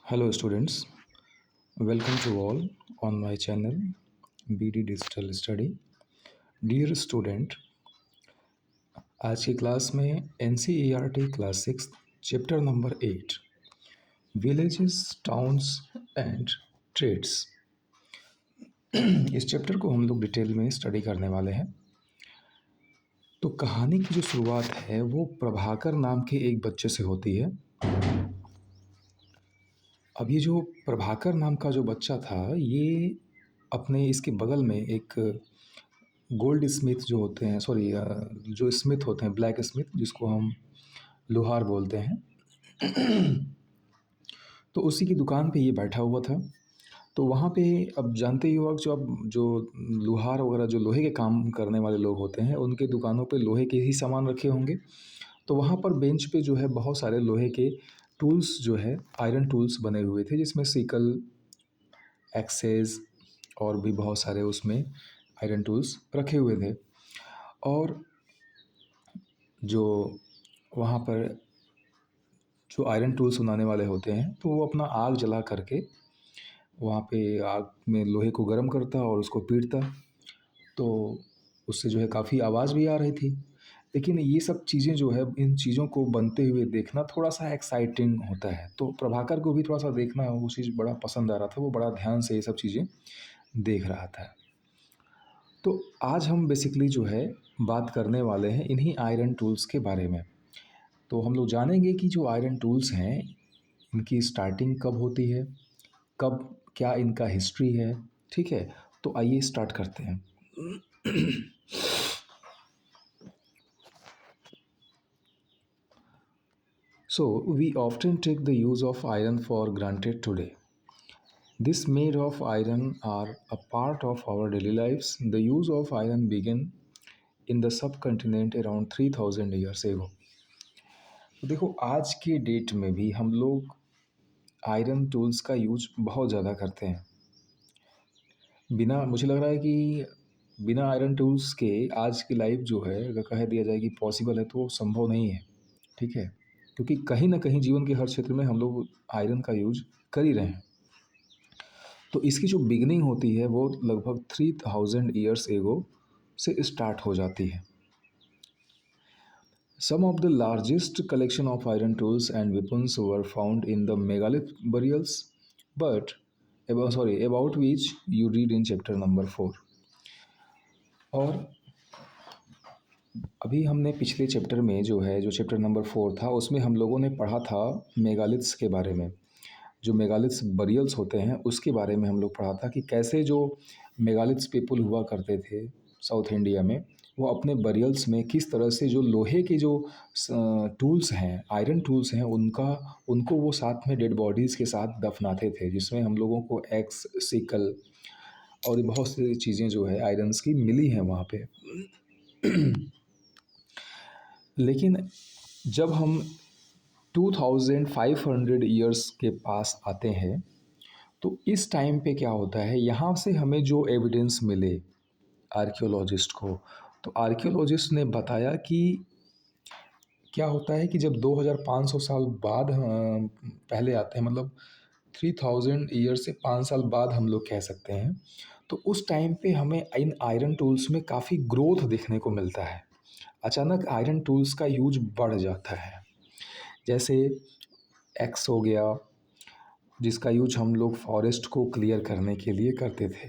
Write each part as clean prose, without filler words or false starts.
Hello students, welcome to all on my channel BD Digital Study. Dear student, आज की class में NCERT class 6 chapter number 8 villages towns and trades इस chapter को हम लोग detail में स्टडी करने वाले हैं। तो कहानी की जो शुरुआत है वो प्रभाकर नाम के एक बच्चे से होती है। अब ये जो प्रभाकर नाम का जो बच्चा था ये अपने इसके बगल में एक गोल्ड स्मिथ जो होते हैं जो स्मिथ होते हैं ब्लैक स्मिथ जिसको हम लोहार बोलते हैं, तो उसी की दुकान पे ये बैठा हुआ था। तो वहाँ पे अब जानते ही हो जो अब जो लोहार वगैरह जो लोहे के काम करने वाले लोग होते हैं उनके दुकानों पे लोहे के ही सामान रखे होंगे। तो वहाँ पर बेंच पे जो है बहुत सारे लोहे के टूल्स जो है आयरन टूल्स बने हुए थे, जिसमें सिकल, एक्सेस और भी बहुत सारे उसमें आयरन टूल्स रखे हुए थे। और जो वहाँ पर जो आयरन टूल्स बनाने वाले होते हैं तो वो अपना आग जला करके वहाँ पे आग में लोहे को गर्म करता और उसको पीटता, तो उससे जो है काफ़ी आवाज़ भी आ रही थी। लेकिन ये सब चीज़ें जो है इन चीज़ों को बनते हुए देखना थोड़ा सा एक्साइटिंग होता है, तो प्रभाकर को भी थोड़ा सा देखना वो चीज़ बड़ा पसंद आ रहा था। वो बड़ा ध्यान से ये सब चीज़ें देख रहा था। तो आज हम बेसिकली जो है बात करने वाले हैं इन्हीं आयरन टूल्स के बारे में। तो हम लोग जानेंगे कि जो आयरन टूल्स हैं इनकी स्टार्टिंग कब होती है, कब क्या इनका हिस्ट्री है। ठीक है, तो आइए स्टार्ट करते हैं। So we often take the use of iron for granted today. This made of iron are a part of our daily lives. The use of iron began in the subcontinent around 3000 years ago. तो देखो आज के date में भी हम लोग iron tools का use बहुत ज़्यादा करते हैं। मुझे लग रहा है कि बिना आयरन टूल्स के आज की लाइफ जो है अगर कह दिया जाए कि पॉसिबल है तो वो संभव नहीं है। ठीक है, क्योंकि कहीं ना कहीं जीवन के हर क्षेत्र में हम लोग आयरन का यूज कर ही रहे हैं। तो इसकी जो बिगनिंग होती है वो लगभग 3000 ईयर्स एगो से स्टार्ट हो जाती है। Some of the largest collection of iron tools and weapons were found in the megalith burials, about which you read in chapter number 4. और अभी हमने पिछले चैप्टर में जो चैप्टर नंबर 4 था उसमें हम लोगों ने पढ़ा था मेगालिथ्स के बारे में। जो मेगालिथ्स बरियल्स होते हैं उसके बारे में हम लोग पढ़ा था कि कैसे जो मेगालिथ्स पीपल हुआ करते थे साउथ इंडिया में, वो अपने बरियल्स में किस तरह से जो लोहे के जो टूल्स हैं, आयरन टूल्स हैं, उनको वो साथ में डेड बॉडीज़ के साथ दफनाते थे, जिसमें हम लोगों को एक्स, सिकल और बहुत सी चीज़ें जो है आयरन्स की मिली हैं वहाँ पे। लेकिन जब हम 2500 ईयर्स के पास आते हैं तो इस टाइम पे क्या होता है, यहाँ से हमें जो एविडेंस मिले आर्कियोलॉजिस्ट को, तो आर्कियोलॉजिस्ट ने बताया कि क्या होता है कि जब 2500 साल बाद पहले आते हैं, मतलब 3000 ईयर से 5 साल बाद हम लोग कह सकते हैं, तो उस टाइम पे हमें इन आयरन टूल्स में काफ़ी ग्रोथ देखने को मिलता है। अचानक आयरन टूल्स का यूज बढ़ जाता है। जैसे एक्स हो गया, जिसका यूज हम लोग फॉरेस्ट को क्लियर करने के लिए करते थे,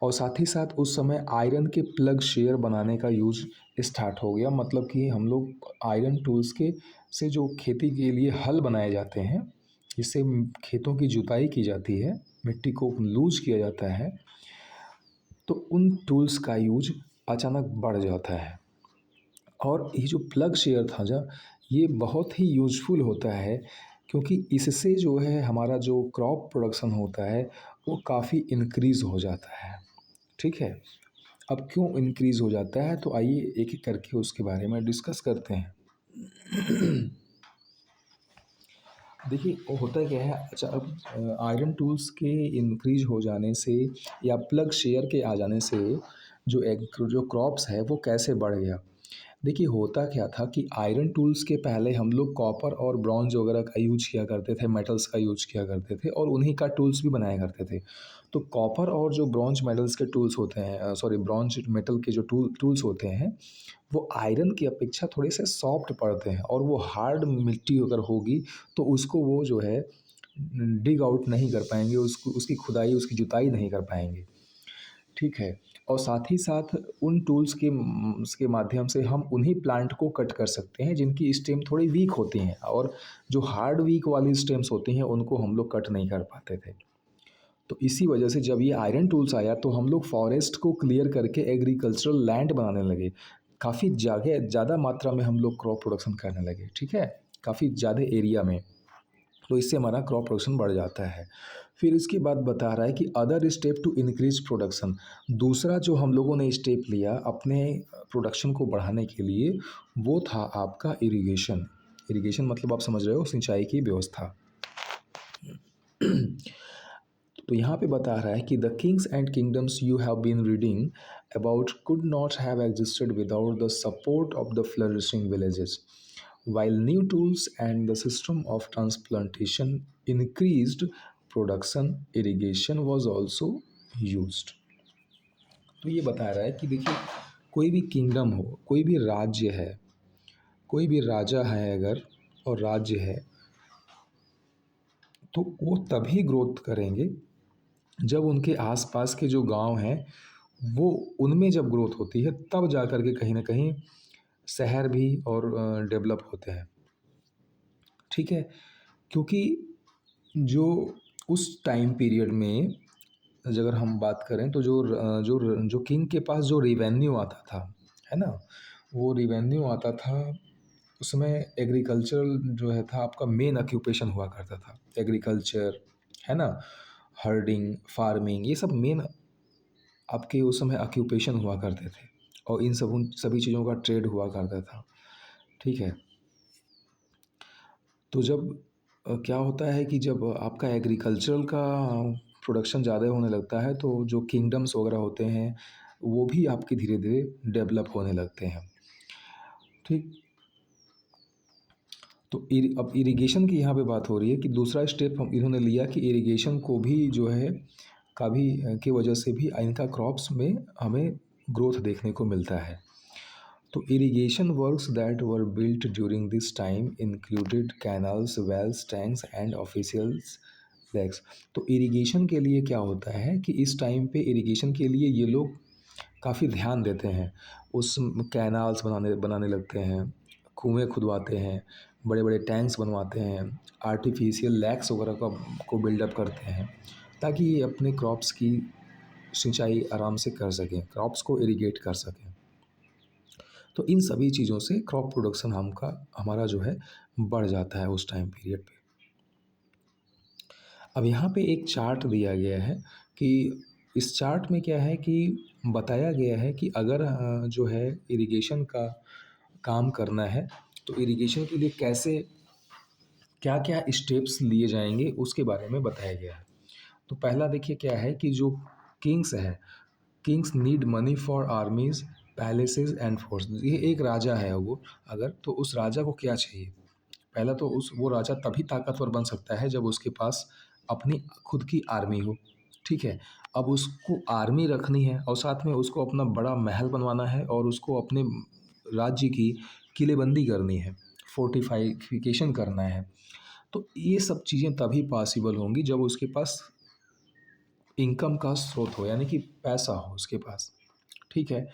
और साथ ही साथ उस समय आयरन के प्लग शेयर बनाने का यूज स्टार्ट हो गया। मतलब कि हम लोग आयरन टूल्स के से जो खेती के लिए हल बनाए जाते हैं, जिससे खेतों की जुताई की जाती है, मिट्टी को लूज किया जाता है, तो उन टूल्स का यूज अचानक बढ़ जाता है। और ये जो प्लग शेयर था ये बहुत ही यूजफुल होता है, क्योंकि इससे जो है हमारा जो क्रॉप प्रोडक्शन होता है वो काफ़ी इंक्रीज़ हो जाता है। ठीक है, अब क्यों इंक्रीज़ हो जाता है, तो आइए एक एक करके उसके बारे में डिस्कस करते हैं। देखिए वो होता क्या है, अच्छा अब आयरन टूल्स के इंक्रीज हो जाने से या प्लग शेयर के आ जाने से जो क्रॉप्स है वो कैसे बढ़ गया। देखिए होता क्या था कि आयरन टूल्स के पहले हम लोग कॉपर और ब्रॉन्ज वगैरह का यूज किया करते थे, मेटल्स का यूज किया करते थे और उन्हीं का टूल्स भी बनाया करते थे। तो कॉपर और जो ब्रॉन्ज मेटल्स के टूल्स होते हैं, सॉरी ब्रॉन्ज मेटल के जो टूल्स होते हैं, वो आयरन की अपेक्षा थोड़े से सॉफ्ट पड़ते हैं और वो हार्ड मिट्टी अगर होगी तो उसको वो जो है डिग आउट नहीं कर पाएंगे, उसको उसकी खुदाई उसकी जुताई नहीं कर पाएंगे। ठीक है। और साथ ही साथ उन टूल्स के माध्यम से हम उन्हीं प्लांट को कट कर सकते हैं जिनकी स्टेम थोड़ी वीक होती हैं, और जो हार्ड वीक वाली स्टेम्स होती हैं उनको हम लोग कट नहीं कर पाते थे। तो इसी वजह से जब ये आयरन टूल्स आया तो हम लोग फॉरेस्ट को क्लियर करके एग्रीकल्चरल लैंड बनाने लगे। काफ़ी जगह ज़्यादा मात्रा में हम लोग क्रॉप प्रोडक्शन करने लगे, ठीक है, काफ़ी ज़्यादा एरिया में। तो इससे हमारा क्रॉप प्रोडक्शन बढ़ जाता है। फिर इसके बाद बता रहा है कि other step to increase production. दूसरा जो हम लोगों ने स्टेप लिया अपने प्रोडक्शन को बढ़ाने के लिए, वो था आपका इरिगेशन। इरिगेशन मतलब आप समझ रहे हो, सिंचाई की व्यवस्था। तो यहाँ पे बता रहा है कि the kings and kingdoms you have been reading about could not have existed without the support of the flourishing villages, while new tools and the system of transplantation increased production, irrigation was also used। तो ये बता रहा है कि देखिए कोई भी kingdom हो, कोई भी राज्य है, कोई भी राजा है अगर, और राज्य है, तो वो तभी ग्रोथ करेंगे जब उनके आसपास के जो गांव हैं वो, उनमें जब ग्रोथ होती है तब जा कर के कहीं ना कहीं शहर भी और डेवलप होते हैं। ठीक है। क्योंकि जो उस टाइम पीरियड में अगर हम बात करें तो जो किंग के पास जो रिवेन्यू आता था, है ना, वो रिवेन्यू आता था, उसमें एग्रीकल्चरल जो है था आपका मेन ऑक्यूपेशन हुआ करता था, एग्रीकल्चर, है ना, हर्डिंग, फार्मिंग, ये सब मेन आपके उस समय ऑक्यूपेशन हुआ करते थे, और इन सब उन सभी चीज़ों का ट्रेड हुआ करता था। ठीक है। तो जब क्या होता है कि जब आपका एग्रीकल्चरल का प्रोडक्शन ज़्यादा होने लगता है तो जो किंगडम्स वगैरह होते हैं वो भी आपके धीरे धीरे डेवलप होने लगते हैं। ठीक। तो अब इरिगेशन की यहाँ पे बात हो रही है कि दूसरा स्टेप हम इन्होंने लिया कि इरिगेशन को भी जो है का भी की वजह से भी इनका क्रॉप्स में हमें ग्रोथ देखने को मिलता है। तो irrigation works that were built during this time included canals, wells, tanks and officials lakes. तो इरिगेशन के लिए क्या होता है कि इस टाइम पे इरिगेशन के लिए ये लोग काफ़ी ध्यान देते हैं, उस कैनाल्स बनाने बनाने लगते हैं, कुएँ खुदवाते हैं, बड़े बड़े टैंक्स बनवाते हैं, आर्टिफिशियल लैक्स वगैरह का को बिल्डअप करते हैं, ताकि ये अपने क्रॉप्स की सिंचाई आराम से कर सकें, क्रॉप्स को इरिगेट कर सकें। तो इन सभी चीज़ों से क्रॉप प्रोडक्शन हमारा जो है बढ़ जाता है उस टाइम पीरियड पे। अब यहाँ पे एक चार्ट दिया गया है कि इस चार्ट में क्या है कि बताया गया है कि अगर जो है इरिगेशन का काम करना है तो इरिगेशन के लिए कैसे क्या क्या स्टेप्स लिए जाएंगे उसके बारे में बताया गया है। तो पहला देखिए क्या है कि जो किंग्स है, Kings need money for आर्मीज, palaces and force. ये एक राजा है वो, अगर तो उस राजा को क्या चाहिए, पहला तो उस वो राजा तभी ताकतवर बन सकता है जब उसके पास अपनी खुद की आर्मी हो। ठीक है। अब उसको आर्मी रखनी है और साथ में उसको अपना बड़ा महल बनवाना है और उसको अपने राज्य की किलेबंदी करनी है, फोर्टिफिकेशन करना है। तो ये सब चीज़ें तभी पॉसिबल होंगी जब उसके पास इनकम का स्रोत हो, यानी कि पैसा हो उसके पास। ठीक है।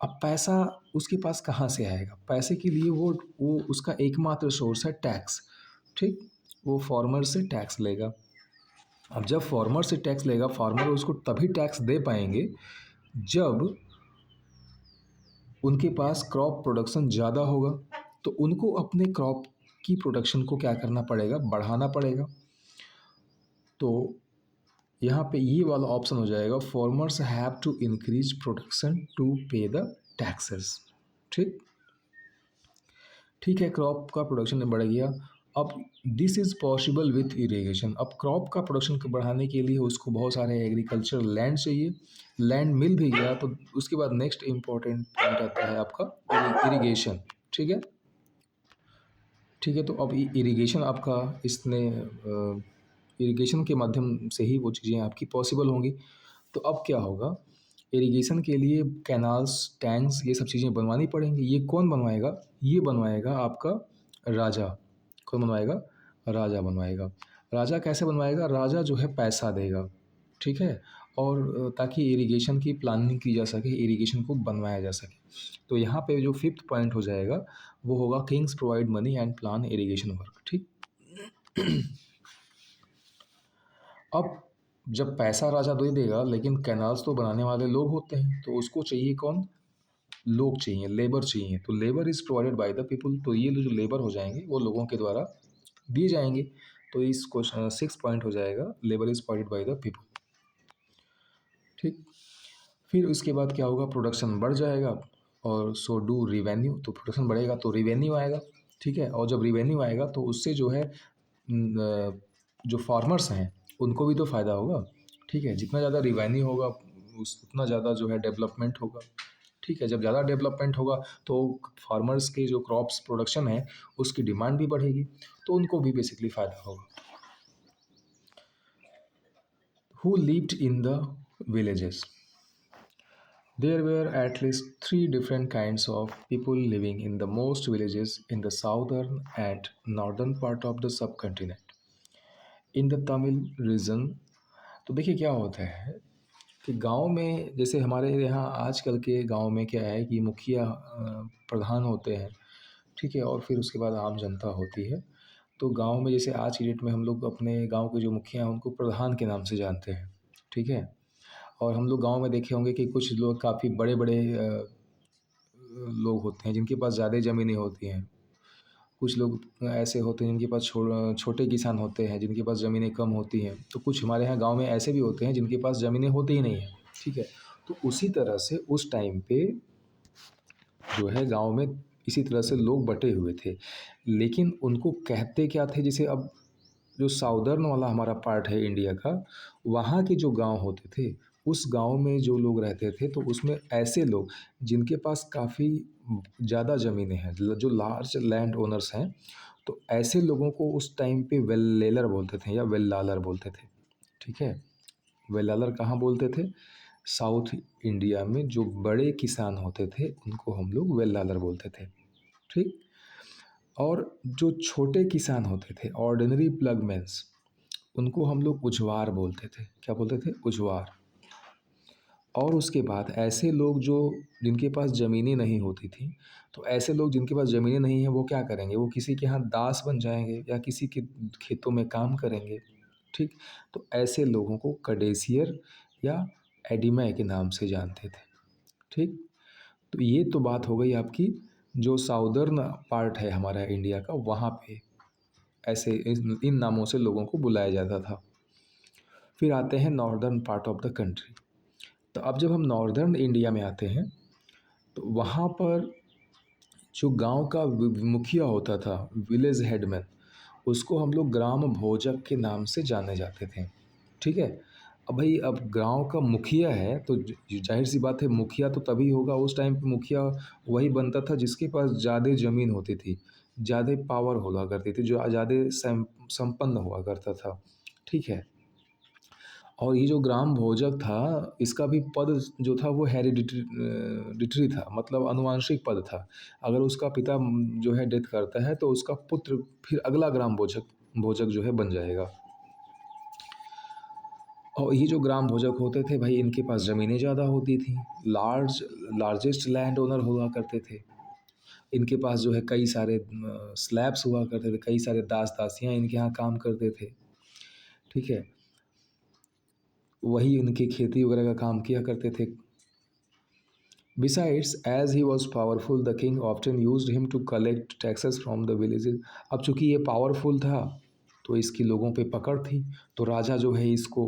अब पैसा उसके पास कहाँ से आएगा, पैसे के लिए वो उसका एकमात्र सोर्स है टैक्स। ठीक। वो फार्मर से टैक्स लेगा। अब जब फार्मर से टैक्स लेगा, फार्मर उसको तभी टैक्स दे पाएंगे जब उनके पास क्रॉप प्रोडक्शन ज़्यादा होगा। तो उनको अपने क्रॉप की प्रोडक्शन को क्या करना पड़ेगा, बढ़ाना पड़ेगा। तो यहाँ पे ये वाला ऑप्शन हो जाएगा, farmers have to increase production to pay the taxes. ठीक। ठीक है, क्रॉप का प्रोडक्शन बढ़ गया अब this is possible with irrigation. अब क्रॉप का प्रोडक्शन को बढ़ाने के लिए उसको बहुत सारे एग्रीकल्चर लैंड चाहिए। लैंड मिल भी गया तो उसके बाद नेक्स्ट इम्पॉर्टेंट पॉइंट आता है आपका इरिगेशन। ठीक है। ठीक है, तो अब इरिगेशन आपका इसने इरिगेशन के माध्यम से ही वो चीज़ें आपकी पॉसिबल होंगी। तो अब क्या होगा, इरिगेशन के लिए कैनाल्स, टैंक्स, ये सब चीज़ें बनवानी पड़ेंगी। ये कौन बनवाएगा? ये बनवाएगा आपका राजा। कौन बनवाएगा? राजा बनवाएगा। राजा कैसे बनवाएगा? राजा जो है पैसा देगा, ठीक है, और ताकि इरिगेशन की प्लानिंग की जा सके, इरिगेशन को बनवाया जा सके। तो यहाँ पे जो फिफ्थ पॉइंट हो जाएगा वो होगा Kings provide money and plan irrigation work. ठीक। अब जब पैसा राजा दे देगा, लेकिन कैनाल्स तो बनाने वाले लोग होते हैं, तो उसको चाहिए कौन? लोग चाहिए, लेबर चाहिए। तो labour is provided by the people. तो ये जो लेबर हो जाएंगे वो लोगों के द्वारा दिए जाएंगे। तो इस क्वेश्चन सिक्स पॉइंट हो जाएगा labour is provided by the people. ठीक। फिर उसके बाद क्या होगा? प्रोडक्शन बढ़ जाएगा और सो डू रिवेन्यू। तो प्रोडक्शन बढ़ेगा तो रिवेन्यू आएगा। ठीक है, और जब रिवेन्यू आएगा तो उससे जो है जो फार्मर्स हैं उनको भी तो फ़ायदा होगा। ठीक है, जितना ज़्यादा रिवेन्यू होगा उतना ज़्यादा जो है डेवलपमेंट होगा। ठीक है, जब ज़्यादा डेवलपमेंट होगा तो फार्मर्स के जो क्रॉप्स प्रोडक्शन है उसकी डिमांड भी बढ़ेगी, तो उनको भी बेसिकली फ़ायदा होगा। Who lived in the villages? There were at least three different kinds of people living in the most villages in the southern and northern part of the subcontinent. In the Tamil region, तो देखिए क्या होता है कि गांव में, जैसे हमारे यहाँ आजकल के गांव में क्या है कि मुखिया प्रधान होते हैं, ठीक है, और फिर उसके बाद आम जनता होती है। तो गांव में जैसे आज की डेट में हम लोग अपने गांव के जो मुखिया हैं उनको प्रधान के नाम से जानते हैं। ठीक है, और हम लोग गांव में देखे होंगे कि कुछ लोग काफ़ी बड़े बड़े लोग होते हैं जिनके पास ज़्यादा ज़मीनें होती हैं। कुछ लोग ऐसे होते हैं जिनके पास छोटे किसान होते हैं जिनके पास ज़मीनें कम होती हैं। तो कुछ हमारे यहाँ गांव में ऐसे भी होते हैं जिनके पास ज़मीनें होती ही नहीं हैं। ठीक है, तो उसी तरह से उस टाइम पे जो है गांव में इसी तरह से लोग बटे हुए थे। लेकिन उनको कहते क्या थे? जैसे अब जो साउदर्न वाला हमारा पार्ट है इंडिया का, वहाँ के जो गांव होते थे, उस गांव में जो लोग रहते थे तो उसमें ऐसे लोग जिनके पास काफ़ी ज़्यादा ज़मीनें हैं, जो लार्ज लैंड ओनर्स हैं, तो ऐसे लोगों को उस टाइम पे वेल्लेलर बोलते थे या वेल्लालर बोलते थे। ठीक है, वेल्लालर कहाँ बोलते थे? साउथ इंडिया में जो बड़े किसान होते थे उनको हम लोग वेल्लालर बोलते थे। ठीक। और जो छोटे किसान होते थे, ऑर्डिनरी प्लगमैन्स, उनको हम लोग उजवार बोलते थे। क्या बोलते थे? उजवार। और उसके बाद ऐसे लोग जो जिनके पास ज़मीनें नहीं होती थी, तो ऐसे लोग जिनके पास ज़मीनें नहीं हैं वो क्या करेंगे? वो किसी के यहाँ दास बन जाएंगे या किसी के खेतों में काम करेंगे। ठीक। तो ऐसे लोगों को कडेसियर या एडिमै के नाम से जानते थे। ठीक। तो ये तो बात हो गई आपकी जो साउदर्न पार्ट है हमारा इंडिया का, वहाँ पे ऐसे इन नामों से लोगों को बुलाया जाता था। फिर आते हैं northern part of the country. तो अब जब हम नॉर्दर्न इंडिया में आते हैं तो वहाँ पर जो गांव का मुखिया होता था, विलेज हेडमैन, उसको हम लोग ग्राम भोजक के नाम से जाने जाते थे। ठीक है, अब भाई अब गांव का मुखिया है तो जाहिर सी बात है मुखिया तो तभी होगा, उस टाइम पे मुखिया वही बनता था जिसके पास ज़्यादा ज़मीन होती थी, ज़्यादा पावर हुआ करती थी, जो ज़्यादा संपन्न हुआ करता था। ठीक है, और ये जो ग्राम भोजक था इसका भी पद जो था वो हेरिडिटरी था, मतलब अनुवांशिक पद था। अगर उसका पिता जो है डेथ करता है तो उसका पुत्र फिर अगला ग्राम भोजक भोजक जो है बन जाएगा। और ये जो ग्राम भोजक होते थे भाई, इनके पास ज़मीनें ज़्यादा होती थी, लार्जेस्ट लैंड ओनर हुआ करते थे। इनके पास जो है कई सारे स्लैब्स हुआ करते थे, कई सारे दास दासियाँ इनके यहाँ काम करते थे। ठीक है, वही इनकी खेती वगैरह का काम किया करते थे। Besides, as he was powerful, the king often used him to collect taxes from the villages. अब चूंकि ये पावरफुल था तो इसकी लोगों पे पकड़ थी, तो राजा जो है इसको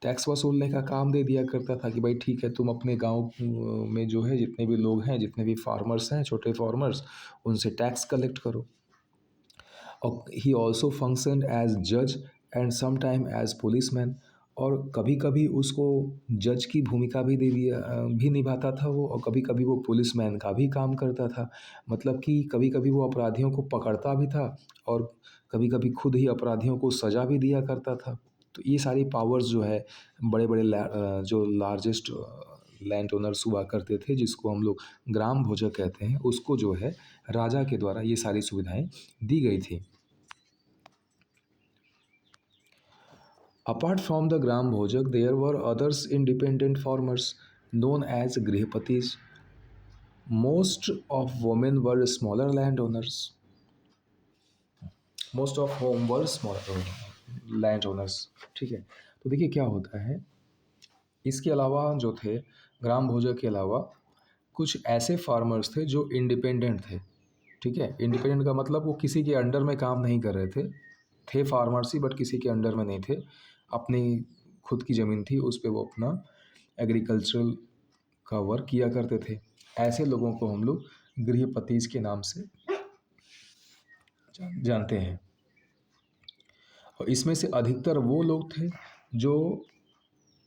टैक्स वसूलने का काम दे दिया करता था कि भाई ठीक है, तुम अपने गांव में जो है जितने भी लोग हैं, जितने भी फार्मर्स हैं, छोटे फार्मर्स, उनसे टैक्स कलेक्ट करो। और ही ऑल्सो फंक्शनड एज जज and some time as policeman. और कभी कभी उसको जज की भूमिका भी दे दिया भी निभाता था वो, और कभी कभी वो पुलिसमैन का भी काम करता था। मतलब कि कभी कभी वो अपराधियों को पकड़ता भी था और कभी कभी खुद ही अपराधियों को सज़ा भी दिया करता था। तो ये सारी पावर्स जो है बड़े बड़े जो लार्जेस्ट लैंड ओनर्स हुआ करते थे, जिसको हम लोग ग्राम भोजक कहते हैं, उसको जो है राजा के द्वारा ये सारी सुविधाएं दी गई थी। Apart from the Gram Bhojak, there were others independent farmers known as Grihapatis. Most of women were smaller landowners. Most of home were small land owners. ठीक है, तो देखिए क्या होता है, इसके अलावा जो थे ग्राम भोजक के अलावा कुछ ऐसे फार्मर्स थे जो इंडिपेंडेंट थे। ठीक है, इंडिपेंडेंट का मतलब वो किसी के अंडर में काम नहीं कर रहे थे फार्मर्स ही, बट किसी के अंडर में नहीं थे। अपनी खुद की ज़मीन थी, उस पे वो अपना एग्रीकल्चरल का वर्क किया करते थे। ऐसे लोगों को हम लोग गृहपतिज के नाम से जानते हैं। और इसमें से अधिकतर वो लोग थे जो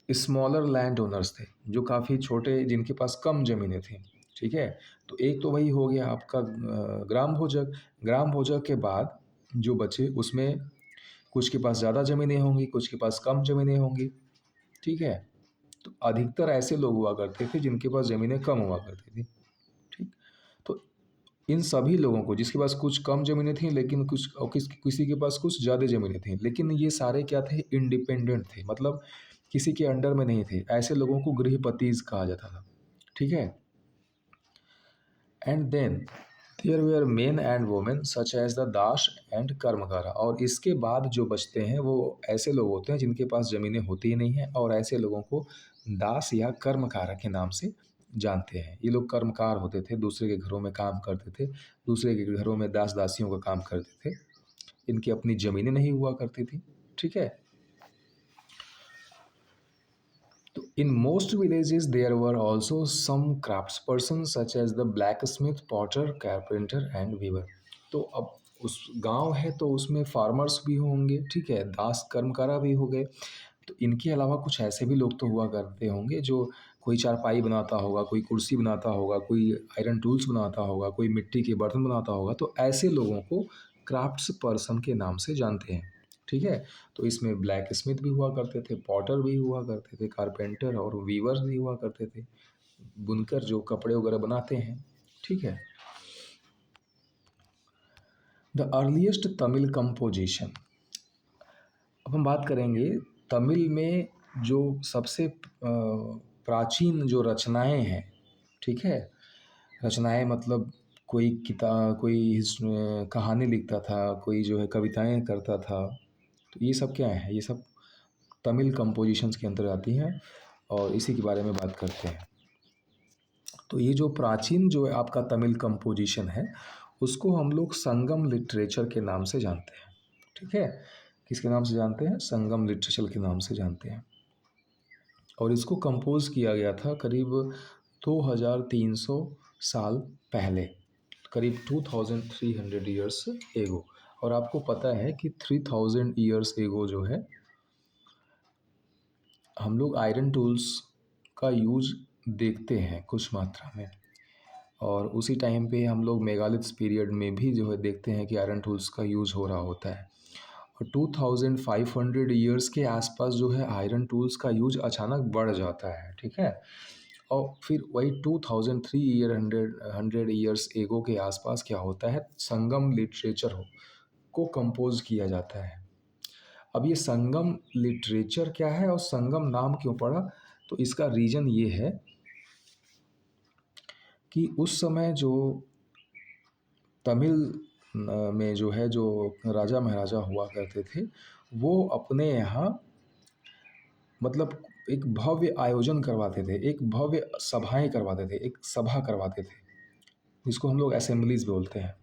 स्मॉलर लैंड ओनर्स थे, जो काफ़ी छोटे, जिनके पास कम ज़मीनें थी। ठीक है, तो एक तो वही हो गया आपका ग्राम भोजक। ग्राम भोजक के बाद जो बचे उसमें कुछ के पास ज़्यादा ज़मीनें होंगी, कुछ के पास कम ज़मीनें होंगी। ठीक है, तो अधिकतर ऐसे लोग हुआ करते थे जिनके पास ज़मीनें कम हुआ करती थी। ठीक, तो इन सभी लोगों को, जिसके पास कुछ कम ज़मीनें थीं लेकिन कुछ, और किसी के पास कुछ ज़्यादा ज़मीनें थीं, लेकिन ये सारे क्या थे, इंडिपेंडेंट थे, मतलब किसी के अंडर में नहीं थे। ऐसे लोगों को गृहपतिज कहा जाता था। ठीक है, and then there were men and women such as the दास एंड कर्मकारा। और इसके बाद जो बचते हैं वो ऐसे लोग होते हैं जिनके पास ज़मीनें होती ही नहीं हैं, और ऐसे लोगों को दास या कर्मकारा के नाम से जानते हैं। ये लोग कर्मकार होते थे, दूसरे के घरों में काम करते थे, दूसरे के घरों में दास दासियों का काम करते थे। इनकी अपनी ज़मीनें नहीं हुआ करती थी। ठीक है, तो in most villages there were also some craftspersons such as the blacksmith, potter, carpenter and weaver। तो अब उस गांव है तो उसमें फार्मर्स भी होंगे, ठीक है, दास कर्मकारा भी हो गए। तो इनके अलावा कुछ ऐसे भी लोग तो हुआ करते होंगे जो कोई चारपाई बनाता होगा, कोई कुर्सी बनाता होगा, कोई आयरन टूल्स बनाता होगा, कोई मिट्टी के बर्तन बनाता होगा। तो ऐसे लोगों को क्राफ्ट्स पर्सन के नाम से जानते हैं। ठीक है, तो इसमें ब्लैक स्मिथ भी हुआ करते थे, पॉटर भी हुआ करते थे, कारपेंटर और वीवर्स भी हुआ करते थे, बुनकर जो कपड़े वगैरह बनाते हैं। ठीक है, द अर्लीस्ट तमिल कंपोजिशन। अब हम बात करेंगे तमिल में जो सबसे प्राचीन जो रचनाएं हैं। ठीक है, रचनाएं मतलब कोई कहानी लिखता था, कोई जो है कविताएं करता था। तो ये सब क्या है, ये सब तमिल कंपोजिशंस के अंदर आती हैं, और इसी के बारे में बात करते हैं। तो ये जो प्राचीन जो है आपका तमिल कंपोजिशन है, उसको हम लोग संगम लिटरेचर के नाम से जानते हैं। ठीक है, किसके नाम से जानते हैं, संगम लिटरेचर के नाम से जानते हैं। और इसको कंपोज किया गया था करीब 2300 साल पहले, करीब 2300 ईयर्स एगो। और आपको पता है कि 3000 ईयर्स एगो जो है हम लोग आयरन टूल्स का यूज देखते हैं कुछ मात्रा में, और उसी टाइम पे हम लोग मेगालिथ्स पीरियड में भी जो है देखते हैं कि आयरन टूल्स का यूज़ हो रहा होता है। और 2500 ईयर्स के आसपास जो है आयरन टूल्स का यूज अचानक बढ़ जाता है। ठीक है, और फिर वही 2300 ईयर्स एगो के आसपास क्या होता है, संगम लिटरेचर को कंपोज किया जाता है। अब ये संगम लिटरेचर क्या है और संगम नाम क्यों पड़ा, तो इसका रीज़न ये है कि उस समय जो तमिल में जो है जो राजा महाराजा हुआ करते थे, वो अपने यहाँ मतलब एक भव्य आयोजन करवाते थे, एक भव्य सभाएं करवाते थे, एक सभा करवाते थे, जिसको हम लोग असेंबलीज बोलते हैं।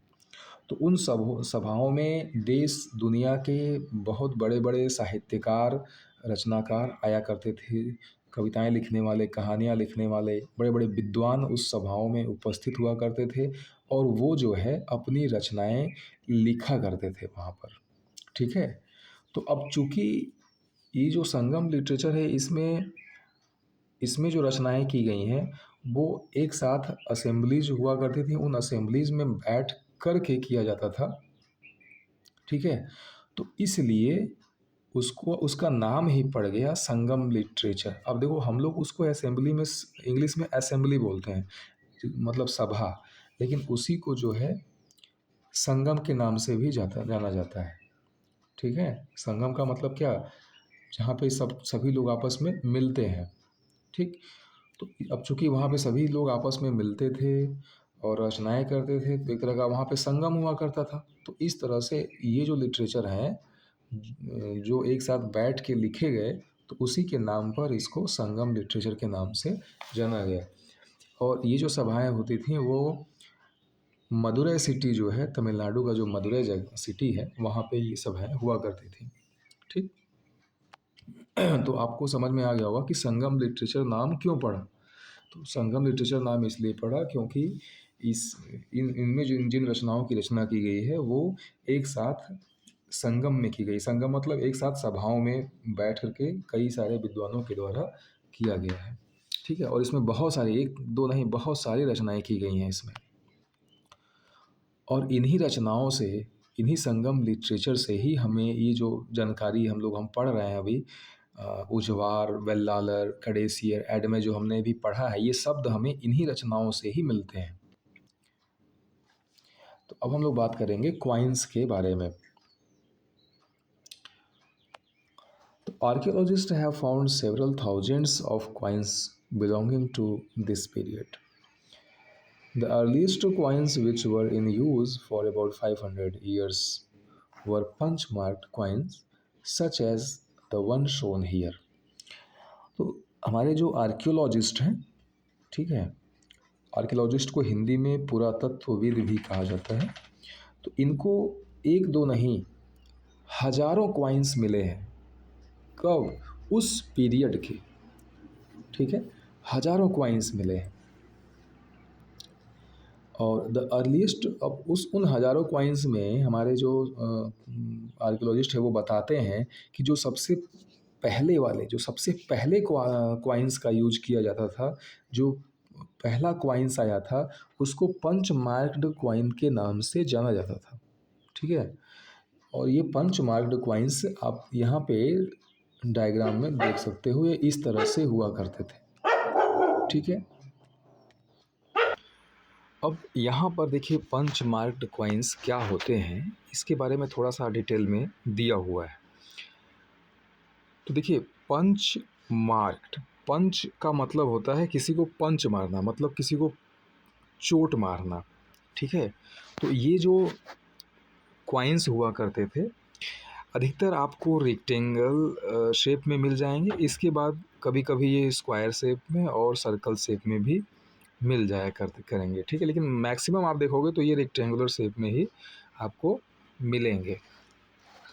तो उन सभाओं में देश दुनिया के बहुत बड़े बड़े साहित्यकार, रचनाकार आया करते थे, कविताएं लिखने वाले, कहानियाँ लिखने वाले बड़े बड़े विद्वान उस सभाओं में उपस्थित हुआ करते थे, और वो जो है अपनी रचनाएं लिखा करते थे वहाँ पर। ठीक है। तो अब चूंकि ये जो संगम लिटरेचर है, इसमें इसमें जो रचनाएं की गई हैं वो एक साथ असेंबलीज हुआ करती थी, उन असेंबलीज में बैठ कर के किया जाता था। ठीक है। तो इसलिए उसको उसका नाम ही पड़ गया संगम लिटरेचर। अब देखो, हम लोग उसको असेंबली में इंग्लिश में असेंबली बोलते हैं, मतलब सभा, लेकिन उसी को जो है संगम के नाम से भी जाना जाता है। ठीक है। संगम का मतलब क्या, जहाँ पे सभी लोग आपस में मिलते हैं। ठीक। तो अब चूंकि वहाँ पे सभी लोग आपस में मिलते थे और रचनाएं करते थे, तो एक तरह का वहाँ पे संगम हुआ करता था। तो इस तरह से ये जो लिटरेचर हैं जो एक साथ बैठ के लिखे गए, तो उसी के नाम पर इसको संगम लिटरेचर के नाम से जाना गया। और ये जो सभाएं होती थी वो मदुरै सिटी जो है, तमिलनाडु का जो मदुरै जगह सिटी है, वहाँ पे ये सभाएं हुआ करती थी। ठीक। तो आपको समझ में आ गया होगा कि संगम लिटरेचर नाम क्यों पड़ा। तो संगम लिटरेचर नाम इसलिए पड़ा क्योंकि इस इनमें जो जिन रचनाओं की रचना की गई है वो एक साथ संगम में की गई। संगम मतलब एक साथ सभाओं में बैठ करके कई सारे विद्वानों के द्वारा किया गया है। ठीक है। और इसमें बहुत सारी, एक दो नहीं, बहुत सारी रचनाएं की गई हैं इसमें। और इन्हीं रचनाओं से, इन्हीं संगम लिटरेचर से ही हमें ये जो जानकारी हम पढ़ रहे हैं अभी, उजवार, वेल्लालर, कडेसियर, एडमे, जो हमने भी पढ़ा है, ये शब्द हमें इन्हीं रचनाओं से ही मिलते हैं। तो अब हम लोग बात करेंगे क्वाइंस के बारे में। तो archaeologist have found several thousands of coins belonging to this period. The earliest coins which were in use for about 500 years were punch-marked coins such as the one shown here. तो हमारे जो archaeologist हैं, ठीक है, archaeologist को हिंदी में पुरातत्वविद भी कहा जाता है, तो इनको एक दो नहीं, हजारों क्वाइंस मिले हैं। कब? उस पीरियड के। ठीक है। हजारों क्वाइंस मिले हैं। और द अर्लीस्ट, अब उन हजारों क्वाइंस में हमारे जो आर्कियोलॉजिस्ट है वो बताते हैं कि जो सबसे पहले वाले, जो सबसे पहले क्वाइंस का यूज किया जाता था, जो पहला क्वाइंस आया था, उसको पंच मार्क्ड क्वाइन के नाम से जाना जाता था। ठीक है। और ये पंच मार्क्ड क्वाइंस आप यहाँ पे डायग्राम में देख सकते हो, ये इस तरह से हुआ करते थे। ठीक है। अब यहाँ पर देखिए, पंच मार्क्ड क्वाइंस क्या होते हैं, इसके बारे में थोड़ा सा डिटेल में दिया हुआ है। तो देखिए, पंच मार्क्ड, पंच का मतलब होता है किसी को पंच मारना, मतलब किसी को चोट मारना। ठीक है। तो ये जो क्वाइंस हुआ करते थे, अधिकतर आपको रेक्टेंगल शेप में मिल जाएंगे। इसके बाद कभी कभी ये स्क्वायर शेप में और सर्कल शेप में भी मिल जाया करेंगे। ठीक है। लेकिन मैक्सिमम आप देखोगे तो ये रेक्टेंगुलर शेप में ही आपको मिलेंगे।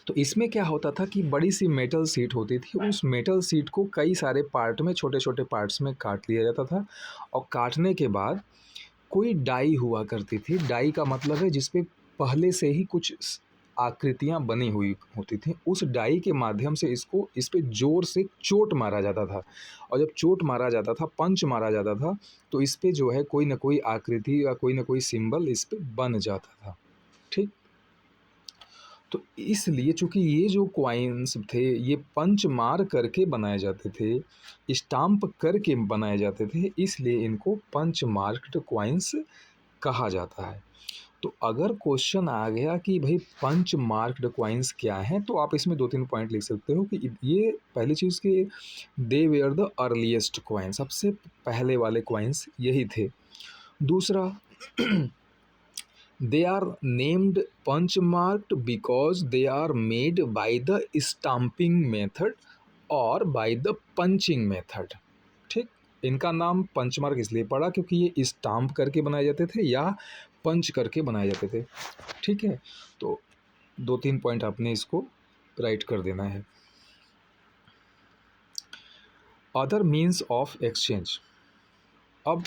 तो इसमें क्या होता था कि बड़ी सी मेटल शीट होती थी, उस मेटल शीट को कई सारे पार्ट में, छोटे छोटे पार्ट्स में काट लिया जाता था, और काटने के बाद कोई डाई हुआ करती थी। डाई का मतलब है जिसपे पहले से ही कुछ आकृतियाँ बनी हुई होती थी। उस डाई के माध्यम से इस पे जोर से चोट मारा जाता था, और जब चोट मारा जाता था, पंच मारा जाता था, तो इस पे जो है कोई ना कोई आकृति या कोई ना कोई सिंबल इस पे बन जाता था। ठीक। तो इसलिए चूंकि ये जो क्वाइंस थे ये पंच मार करके बनाए जाते थे, स्टाम्प करके बनाए जाते थे, इसलिए इनको पंच मार्क्ड क्वाइंस कहा जाता है। तो अगर क्वेश्चन आ गया कि भाई पंच मार्क्ड क्वाइंस क्या हैं, तो आप इसमें 2-3 पॉइंट लिख सकते हो कि ये पहली चीज़ कि दे वेयर द अर्लीस्ट क्वाइन, सबसे पहले वाले क्वाइंस यही थे। दूसरा, they are named punch marked because they are made by the stamping method और by the punching method। ठीक। इनका नाम पंच मार्क इसलिए पड़ा क्योंकि ये स्टाम्प करके बनाए जाते थे या पंच करके बनाए जाते थे। ठीक है। तो 2-3 पॉइंट आपने इसको राइट कर देना है। Other means of exchange. अब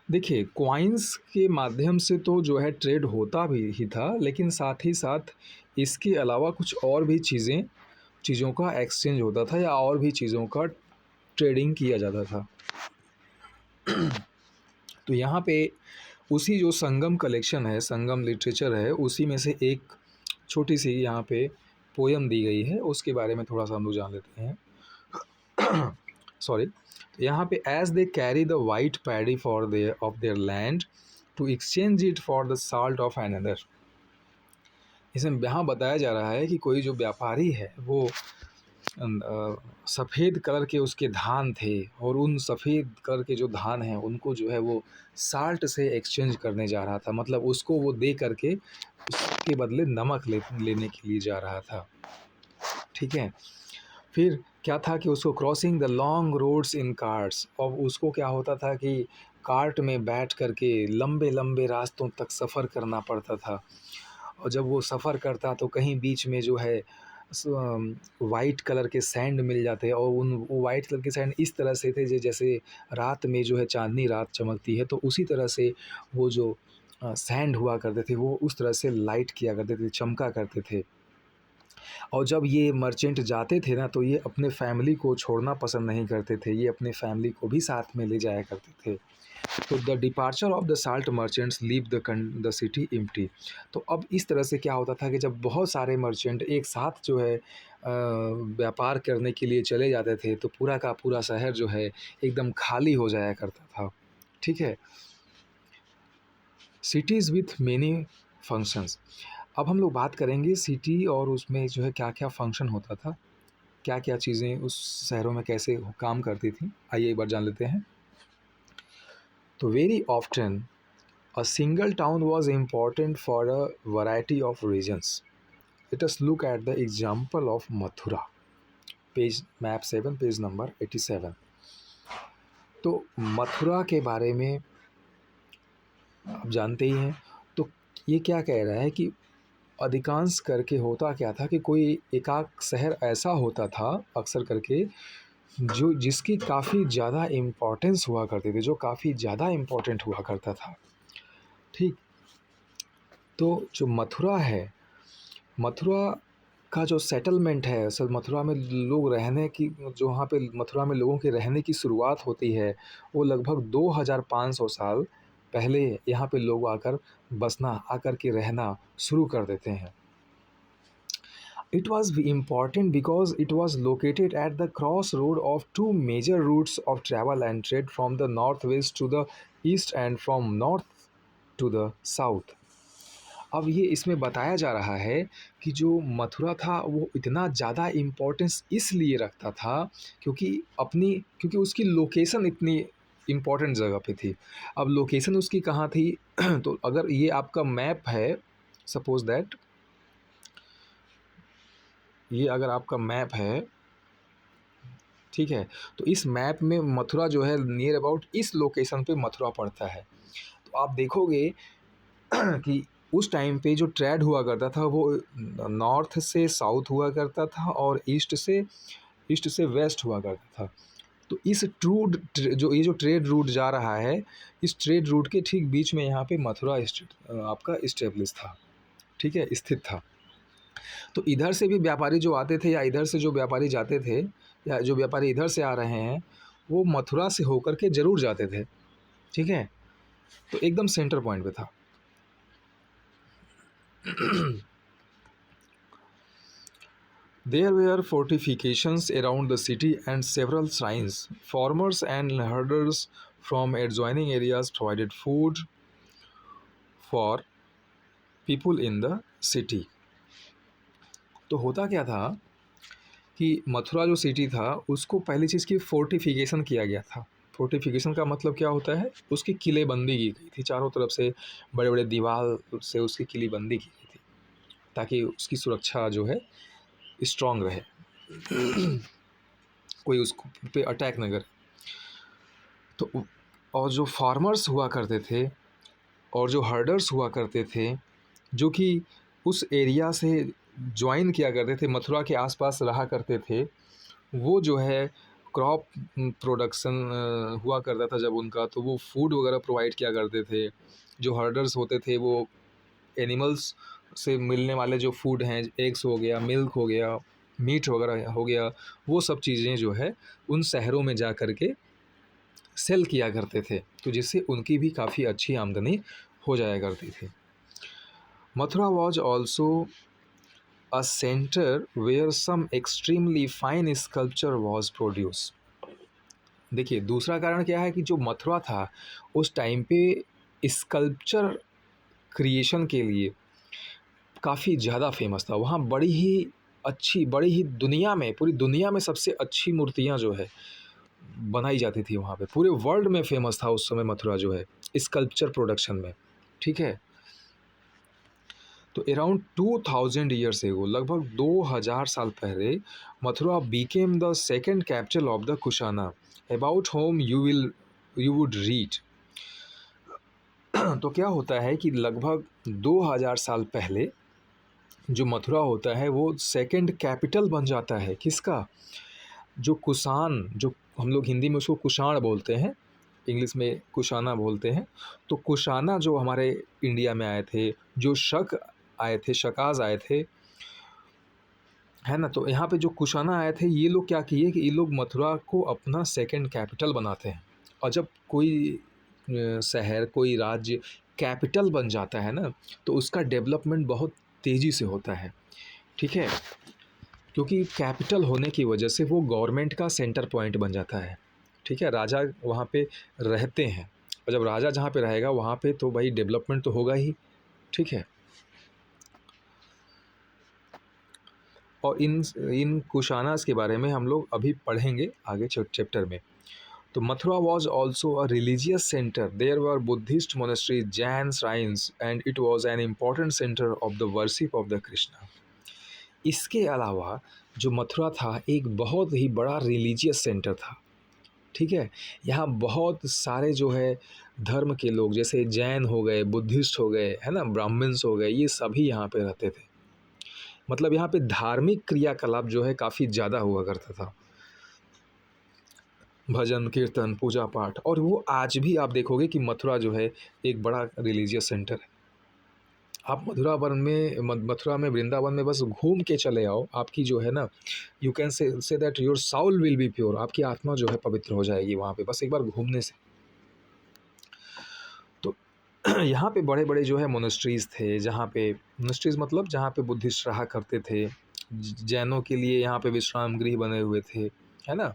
देखिए, कॉइन्स के माध्यम से तो जो है ट्रेड होता भी ही था, लेकिन साथ ही साथ इसके अलावा कुछ और भी चीज़ों का एक्सचेंज होता था या और भी चीज़ों का ट्रेडिंग किया जाता था। तो यहाँ पे उसी जो संगम कलेक्शन है, संगम लिटरेचर है, उसी में से एक छोटी सी यहाँ पे पोयम दी गई है, उसके बारे में थोड़ा सा हम लोग जान लेते हैं। सॉरी। यहाँ पे as they carry the white paddy for their of their land to exchange it for the salt of another. इसमें यहाँ बताया जा रहा है कि कोई जो व्यापारी है वो सफ़ेद कलर के उसके धान थे, और उन सफ़ेद कलर के जो धान हैं उनको जो है वो साल्ट से एक्सचेंज करने जा रहा था, मतलब उसको वो दे करके उसके बदले नमक लेने के लिए जा रहा था। ठीक है। फिर क्या था कि उसको crossing the long roads in carts, और उसको क्या होता था कि कार्ट में बैठ करके लंबे लंबे रास्तों तक सफ़र करना पड़ता था। और जब वो सफ़र करता तो कहीं बीच में जो है वाइट कलर के सैंड मिल जाते, और वो वाइट कलर के सैंड इस तरह से थे जैसे रात में जो है चांदनी रात चमकती है, तो उसी तरह से वो जो सैंड हुआ करते थे वो उस तरह से लाइट किया करते थे, चमका करते थे। और जब ये मर्चेंट जाते थे ना, तो ये अपने फैमिली को छोड़ना पसंद नहीं करते थे, ये अपने फैमिली को भी साथ में ले जाया करते थे। तो the departure of the salt merchants leave the city empty. तो अब इस तरह से क्या होता था कि जब बहुत सारे मर्चेंट एक साथ जो है व्यापार करने के लिए चले जाते थे, तो पूरा का पूरा शहर जो है एकदम खाली हो जाया करता था। ठीक है। Cities with many functions. अब हम लोग बात करेंगे सिटी और उसमें जो है क्या क्या फंक्शन होता था, क्या क्या चीज़ें उस शहरों में कैसे काम करती थी, आइए एक बार जान लेते हैं। तो very often a single town was important for a variety of reasons. Let us look at the example of Mathura. Page map 7, page number 87. तो मथुरा के बारे में आप जानते ही हैं। तो ये क्या कह रहा है कि अधिकांश करके होता क्या था कि कोई एकाक शहर ऐसा होता था अक्सर करके जो जिसकी काफ़ी ज़्यादा इम्पोर्टेंस हुआ करती थी, जो काफ़ी ज़्यादा इम्पोर्टेंट हुआ करता था। ठीक। तो जो मथुरा है, मथुरा का जो सेटलमेंट है, असल मथुरा में लोग रहने की, जो वहाँ पे मथुरा में लोगों के रहने की शुरुआत होती है, वो लगभग 2500 साल पहले यहाँ पे लोग आकर के रहना शुरू कर देते हैं। It was important because it was located at the crossroad of two major routes of travel and trade, from the northwest to the east and from north to the south. अब ये इसमें बताया जा रहा है कि जो मथुरा था वो इतना ज़्यादा इम्पोर्टेंस इसलिए रखता था क्योंकि उसकी लोकेशन इतनी इम्पोर्टेंट जगह पे थी। अब लोकेशन उसकी कहाँ थी? तो अगर ये आपका मैप है, सपोज दैट ये अगर आपका मैप है, ठीक है, तो इस मैप में मथुरा जो है नियर अबाउट इस लोकेशन पे मथुरा पड़ता है। तो आप देखोगे कि उस टाइम पे जो ट्रेड हुआ करता था वो नॉर्थ से साउथ हुआ करता था और ईस्ट से वेस्ट हुआ करता था। तो इस जो ट्रेड रूट जा रहा है, इस ट्रेड रूट के ठीक बीच में यहाँ पे मथुरा आपका इस्टेब्लिश था, ठीक है, स्थित था। तो इधर से भी व्यापारी जो आते थे या इधर से जो व्यापारी जाते थे या जो व्यापारी इधर से आ रहे हैं, वो मथुरा से होकर के ज़रूर जाते थे। ठीक है। तो एकदम सेंटर पॉइंट पे था। There were fortifications around the city and several shrines. Farmers and herders from adjoining areas provided food for people in the city. तो होता क्या था कि मथुरा जो सिटी था उसको पहली चीज़ की फोर्टिफिकेशन किया गया था। फोर्टिफिकेशन का मतलब क्या होता है? उसकी किलेबंदी की गई थी, चारों तरफ से बड़े बड़े दीवार से उसकी किलेबंदी की गई थी ताकि उसकी सुरक्षा जो है स्ट्रॉन्ग रहे, कोई उसको पे अटैक न करे। तो और जो फार्मर्स हुआ करते थे और जो हर्डर्स हुआ करते थे, जो कि उस एरिया से ज्वाइन किया करते थे, मथुरा के आसपास रहा करते थे, वो जो है क्रॉप प्रोडक्शन हुआ करता था जब उनका, तो वो फूड वगैरह प्रोवाइड किया करते थे। जो हर्डर्स होते थे वो एनिमल्स से मिलने वाले जो फूड हैं, एग्स हो गया, मिल्क हो गया, मीट वगैरह हो गया, वो सब चीज़ें जो है उन शहरों में जा कर के सेल किया करते थे, तो जिससे उनकी भी काफ़ी अच्छी आमदनी हो जाया करती थी। Mathura was also a centre where some extremely fine sculpture was produce. देखिए दूसरा कारण क्या है कि जो मथुरा था उस टाइम पे स्कल्पचर क्रिएशन के लिए काफ़ी ज़्यादा फेमस था। वहाँ बड़ी ही अच्छी, बड़ी ही दुनिया में, पूरी दुनिया में सबसे अच्छी मूर्तियाँ जो है बनाई जाती थी वहाँ पे। पूरे वर्ल्ड में फेमस था उस समय मथुरा जो है स्कल्पचर प्रोडक्शन में, ठीक है। तो अराउंड 2000 ईयर्स एगो, लगभग 2000 साल पहले, Mathura Beckham the second capital of the Kushana, about home you would read. तो क्या होता है कि लगभग 2000 साल पहले जो मथुरा होता है वो सेकेंड कैपिटल बन जाता है। किसका? जो कुषाण, जो हम लोग हिंदी में उसको कुषाण बोलते हैं, इंग्लिश में कुशाना बोलते हैं। तो कुशाना जो हमारे इंडिया में आए थे, जो शक आए थे, शकाज आए थे, है ना। तो यहाँ पे जो कुशाना आए थे, ये लोग क्या किए कि ये लोग मथुरा को अपना सेकंड कैपिटल बनाते हैं। और जब कोई शहर, कोई राज्य कैपिटल बन जाता है ना, तो उसका डेवलपमेंट बहुत तेज़ी से होता है, ठीक है। क्योंकि कैपिटल होने की वजह से वो गवर्नमेंट का सेंटर पॉइंट बन जाता है, ठीक है। राजा वहाँ पे रहते हैं, और जब राजा जहाँ पे रहेगा वहाँ पे तो भाई डेवलपमेंट तो होगा ही, ठीक है। और इन कुशानास के बारे में हम लोग अभी पढ़ेंगे आगे चैप्टर में। तो Mathura was also a religious centre, there were Buddhist monasteries, Jain shrines, and it was an important centre of the worship of the Krishna. इसके अलावा जो मथुरा था एक बहुत ही बड़ा रिलीजियस सेंटर था, ठीक है। यहाँ बहुत सारे जो है धर्म के लोग, जैसे जैन हो गए, बुद्धिस्ट हो गए, है ना, ब्राह्मण्स हो गए, ये सभी यहाँ पे रहते थे। मतलब यहाँ पे धार्मिक क्रियाकलाप जो है काफ़ी ज़्यादा हुआ करता था, भजन कीर्तन पूजा पाठ। और वो आज भी आप देखोगे कि मथुरा जो है एक बड़ा रिलीजियस सेंटर है। आप मथुरा में वृंदावन में बस घूम के चले आओ, आपकी जो है ना, you can say that your Saul will be pure, आपकी आत्मा जो है पवित्र हो जाएगी वहाँ पे बस एक बार घूमने से। तो यहाँ पे बड़े बड़े जो है मोनेस्ट्रीज़ थे, जहाँ पे मोनेस्ट्रीज़ मतलब जहाँ पे बुद्धिस्ट रहा करते थे, जैनों के लिए यहाँ पे विश्राम गृह बने हुए थे, है ना।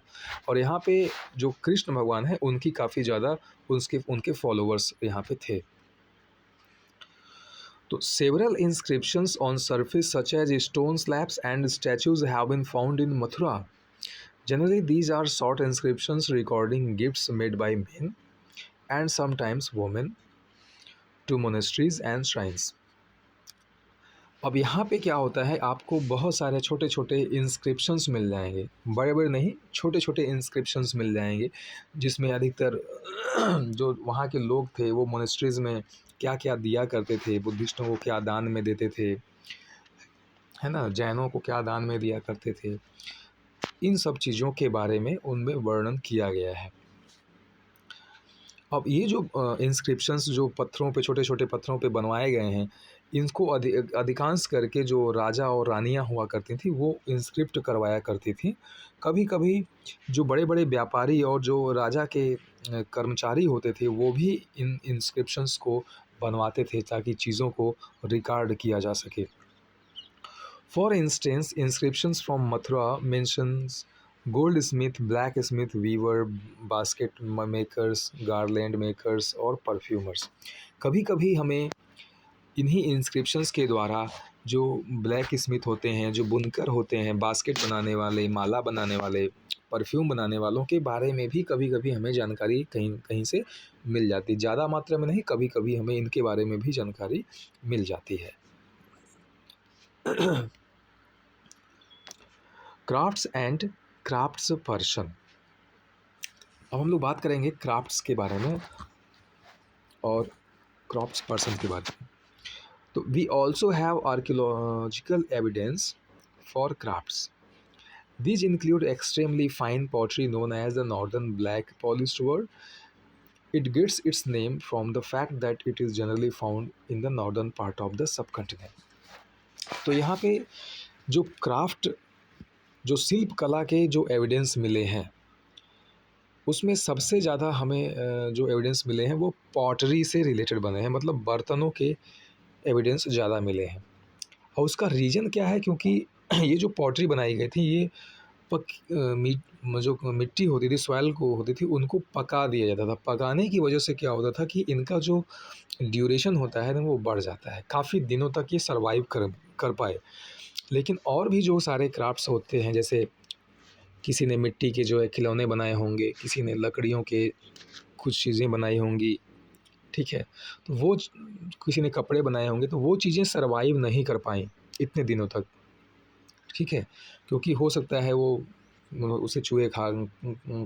और यहाँ पे जो कृष्ण भगवान है उनकी काफ़ी ज़्यादा उनके फॉलोअर्स यहाँ पे थे। तो several inscriptions on surface such as stone slabs and statues have been found in Mathura. Generally, these are short inscriptions recording gifts made by men and sometimes women to monasteries and shrines. अब यहाँ पे क्या होता है, आपको बहुत सारे छोटे छोटे इंस्क्रिप्शंस मिल जाएंगे, बड़े बड़े नहीं, छोटे छोटे इंस्क्रिप्शंस मिल जाएंगे, जिसमें अधिकतर जो वहाँ के लोग थे वो मोनेस्ट्रीज़ में क्या क्या दिया करते थे, बुद्धिस्टों को क्या दान में देते थे, है ना, जैनों को क्या दान में दिया करते थे, इन सब चीज़ों के बारे में उनमें वर्णन किया गया है। अब ये जो इंस्क्रिप्शंस जो पत्थरों पे, छोटे छोटे पत्थरों पे बनवाए गए हैं, इनको अधिकांश करके जो राजा और रानियां हुआ करती थी वो इंस्क्रिप्ट करवाया करती थी। कभी कभी जो बड़े बड़े व्यापारी और जो राजा के कर्मचारी होते थे वो भी इन इंस्क्रिप्शंस को बनवाते थे ताकि चीज़ों को रिकॉर्ड किया जा सके। For instance, inscriptions from Mathura mentions goldsmith, blacksmith, weaver, basket makers, garland makers और परफ्यूमर्स। कभी कभी हमें इन्हीं इंस्क्रिप्शंस के द्वारा जो ब्लैक स्मिथ होते हैं, जो बुनकर होते हैं, बास्केट बनाने वाले, माला बनाने वाले, परफ्यूम बनाने वालों के बारे में भी कभी कभी हमें जानकारी कहीं कहीं से मिल जाती है। ज़्यादा मात्रा में नहीं, कभी कभी हमें इनके बारे में भी जानकारी मिल जाती है। Crafts and crafts person. अब हम लोग बात करेंगे क्राफ्ट्स के बारे में और क्राफ्ट्स पर्सन के बारे में। तो we also have archaeological evidence for crafts. These include extremely fine pottery known as the northern black polished wood. It gets its name from the fact that it is generally found in the northern part of the subcontinent. तो यहाँ पे जो craft, जो शिल्प कला के जो evidence मिले हैं, उसमें सबसे ज़्यादा हमें जो एविडेंस मिले हैं वो पॉटरी से रिलेटेड बने हैं, मतलब बर्तनों के एविडेंस ज़्यादा मिले हैं। और उसका रीज़न क्या है, क्योंकि ये जो पॉटरी बनाई गई थी ये जो मिट्टी होती थी, सॉइल को होती थी, उनको पका दिया जाता था। पकाने की वजह से क्या होता था कि इनका जो ड्यूरेशन होता है ना वो बढ़ जाता है, काफ़ी दिनों तक ये सर्वाइव कर कर पाए। लेकिन और भी जो सारे क्राफ्ट्स होते हैं, जैसे किसी ने मिट्टी के जो है खिलौने बनाए होंगे, किसी ने लकड़ियों के कुछ चीज़ें बनाई होंगी, ठीक है, तो वो किसी ने कपड़े बनाए होंगे, तो वो चीज़ें सर्वाइव नहीं कर पाई इतने दिनों तक, ठीक है, क्योंकि हो सकता है वो उसे चूहे खा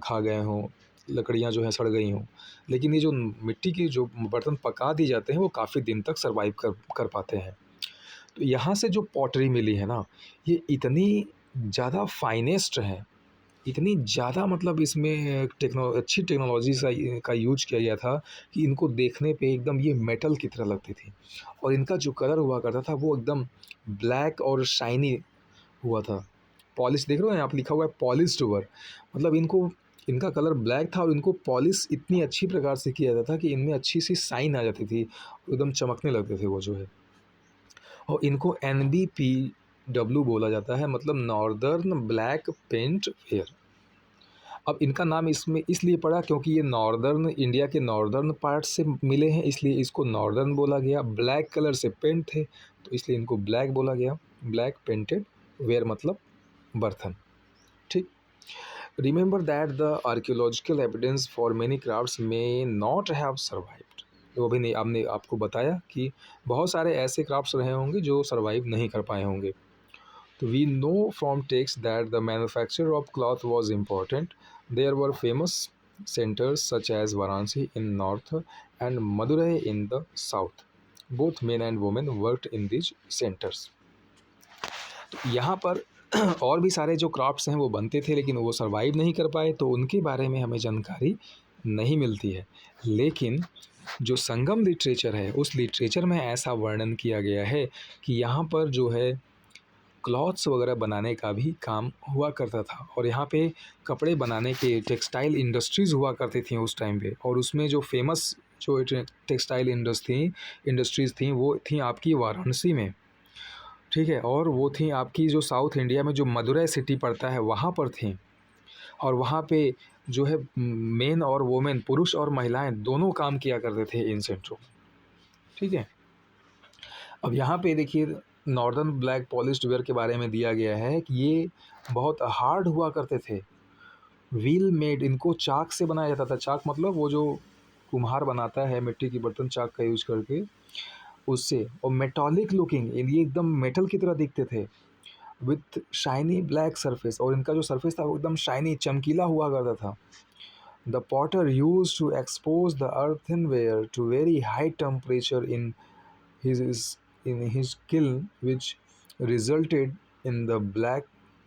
खा गए हों, लकड़ियाँ जो हैं सड़ गई हों। लेकिन ये जो मिट्टी के जो बर्तन पका दिए जाते हैं वो काफ़ी दिन तक सर्वाइव कर कर पाते हैं। तो यहाँ से जो पॉटरी मिली है ना, ये इतनी ज़्यादा फाइनेस्ट है, इतनी ज़्यादा, मतलब इसमें अच्छी टेक्नोलॉजी का यूज किया गया था कि इनको देखने पे एकदम ये मेटल की तरह लगती थी। और इनका जो कलर हुआ करता था वो एकदम ब्लैक और शाइनी हुआ था। पॉलिश देख रहे हो यहाँ पे लिखा हुआ है पॉलिश्ड वर, मतलब इनको, इनका कलर ब्लैक था और इनको पॉलिश इतनी अच्छी प्रकार से किया जाता था कि इनमें अच्छी सी शाइन आ जाती थी, एकदम चमकने लगते थे वो जो है। और इनको NBPW बोला जाता है, मतलब नॉर्दर्न ब्लैक पेंट वेयर। अब इनका नाम इसमें इसलिए पड़ा क्योंकि ये नॉर्दर्न इंडिया के नॉर्दर्न पार्ट से मिले हैं, इसलिए इसको नॉर्दर्न बोला गया। ब्लैक कलर से पेंट थे तो इसलिए इनको ब्लैक बोला गया। ब्लैक पेंटेड वेयर मतलब बर्तन, ठीक। Remember that the archaeological evidence for many crafts may not have survived. तो अभी नहीं, आपने आपको बताया कि बहुत सारे ऐसे क्राफ्ट्स रहे होंगे जो सर्वाइव नहीं कर पाए होंगे। तो we know from text that the manufacture of cloth was important. There were famous centers such as Varanasi in north and Madurai in the south. Both men and women worked in these centers. तो यहाँ पर और भी सारे जो crafts हैं वो बनते थे, लेकिन वो सर्वाइव नहीं कर पाए, तो उनके बारे में हमें जानकारी नहीं मिलती है। लेकिन जो संगम लिटरेचर है, उस लिटरेचर में ऐसा वर्णन किया गया है कि यहाँ पर जो है क्लॉथ्स वगैरह बनाने का भी काम हुआ करता था। और यहाँ पे कपड़े बनाने के टेक्सटाइल इंडस्ट्रीज़ हुआ करती थी उस टाइम पे। और उसमें जो फेमस जो टेक्सटाइल इंडस्ट्रीज़ थी वो थी आपकी वाराणसी में, ठीक है। और वो थी आपकी जो साउथ इंडिया में जो मदुरै सिटी पड़ता है वहाँ पर थी। और वहाँ पे जो है मेन और वोमेन, पुरुष और महिलाएं दोनों काम किया करते थे इन सेंटरों में, ठीक है। अब यहाँ पे देखिए नॉर्दर्न ब्लैक पॉलिश्ड वेयर के बारे में दिया गया है कि ये बहुत हार्ड हुआ करते थे। व्हील मेड, इनको चाक से बनाया जाता था। चाक मतलब वो जो कुम्हार बनाता है मिट्टी की बर्तन चाक का यूज करके, उससे। और मेटालिक लुकिंग, ये एकदम मेटल की तरह दिखते थे। विथ शाइनी ब्लैक सरफेस, और इनका जो सरफेस था वो एकदम शाइनी चमकीला हुआ करता था। The potter use to expose the earthenware to very high temperature his in his kiln, which resulted in the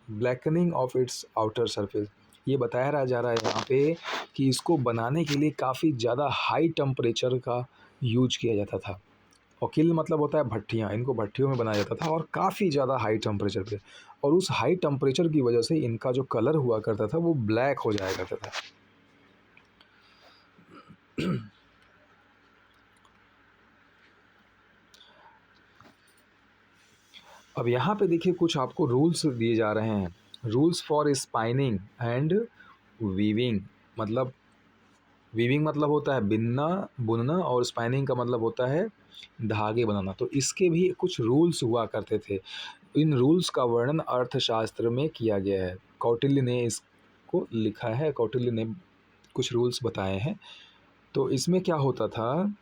blackening of its outer surface. ये बताया रहा जा रहा है यहाँ पे कि इसको बनाने के लिए काफ़ी ज़्यादा हाई टेम्परेचर का यूज किया जाता था। और किल मतलब होता है भट्टियाँ, इनको भट्टियों में बनाया जाता था और काफ़ी ज़्यादा हाई टेम्परेचर पे। और उस हाई टेम्परेचर की वजह से इनका जो कलर हुआ करता था वो ब्लैक हो जाया करता था। अब यहाँ पे देखिए कुछ आपको रूल्स दिए जा रहे हैं। Rules for spinning and weaving, मतलब वीविंग मतलब होता है बिनना बुनना, और स्पाइनिंग का मतलब होता है धागे बनाना। तो इसके भी कुछ रूल्स हुआ करते थे। इन रूल्स का वर्णन अर्थशास्त्र में किया गया है। कौटिल्य ने इसको लिखा है, कौटिल्य ने कुछ रूल्स बताए हैं। तो इसमें क्या होता था